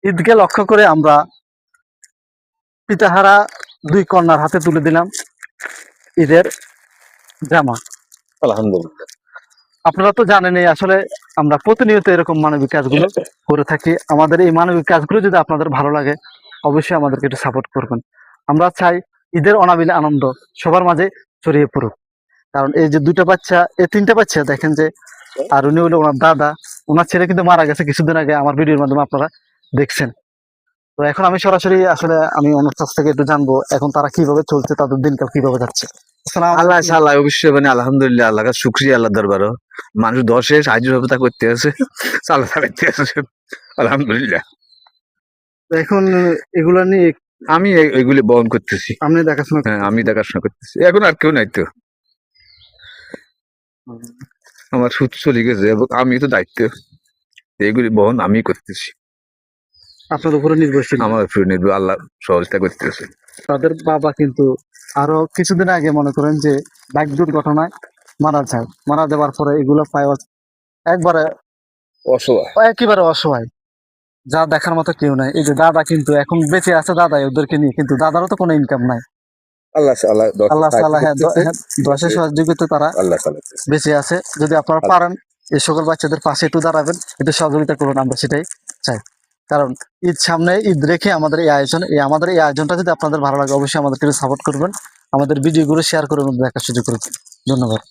ঈদকে লক্ষ্য করে আমরা পিতাহারা 2 কন্যার হাতে তুলে দিলাম ঈদের জামা। আলহামদুলিল্লাহ। আপনারা তো জানেনই, আসলে আমরা প্রতিনিয়ত এরকম মানবিক কাজগুলো করে থাকি। আমাদের এই মানবিক কাজগুলো যদি আপনাদের ভালো লাগে, অবশ্যই আমাদেরকে একটু সাপোর্ট করবেন। আমরা চাই ঈদের অনাবিল আনন্দ সবার মাঝে ছড়িয়ে পড়ুক। কারণ এই যে 2টা বাচ্চা, এই 3টা বাচ্চা দেখেন যে, আর উনি হলো ওনার দাদা, ওনার ছেলে কিন্তু মারা গেছে কিছুদিন আগে, আমার ভিডিওর মাধ্যমে আপনারা দেখছেন। তো এখন আমি সরাসরি আসলে আমি ওনার কাছ থেকে একটু জানবো এখন তারা কিভাবে চলছে, তাদের দিনকাল কিভাবে যাচ্ছে। আসসালামু আল্লাহ আলাইকুম। আল্লাহ অবশ্যই মানে আলহামদুলিল্লাহ, আল্লাহ কাছে শুকরিয়া, আল্লাহ দরবারও মানুষ দশে সাহায্য সহযোগিতা করতে আছে, আল্লাহ করতে আছে, আলহামদুলিল্লাহ। তো এখন এগুলা নিয়ে আমি এগুলি বহন করতেছি। আপনি দেখাশোনা হ্যাঁ, আমি দেখাশোনা করতেছি। এখন আর কেউ নাই তো, আমার সুদ চলে গেছে এবং আমি তো দায়িত্ব এগুলি বহন আমি করতেছি। আপনার উপরে নির্ভরশীল। আমার উপরে নির্ভর, আল্লাহ সহযোগিতা করতেছে। তাদের বাবা কিন্তু আরো কিছুদিন আগে মনে করেন যে বাইক দুর্ঘটনায় মারা যায়। মারা যাওয়ার পরে এগুলো পায় একবারে অসহায়। একেবারে অসহায়, যা দেখার মতো কেউ নাই। এই যে দাদা কিন্তু এখন বেঁচে আছে, দাদা ওদেরকে নিয়ে, কিন্তু দাদারও তো কোনো ইনকাম নাই। আল্লাহ আল্লাহ আল্লাহ তাআলা দশের সহযোগিতা তারা আল্লাহ বেঁচে আছে। যদি আপনারা পারেন এই সকল বাচ্চাদের পাশে একটু দাঁড়াবেন, একটু সহযোগিতা করুন, আমরা সেটাই চাই। কারণ ঈদ সামনে, ঈদ রেখে আমাদের এই আয়োজন, আমাদের এই আয়োজনটা যদি আপনাদের ভালো লাগে, অবশ্যই আমাদেরকে সাপোর্ট করবেন, আমাদের ভিডিওগুলো শেয়ার করে দেখার সুযোগ করবেন। ধন্যবাদ।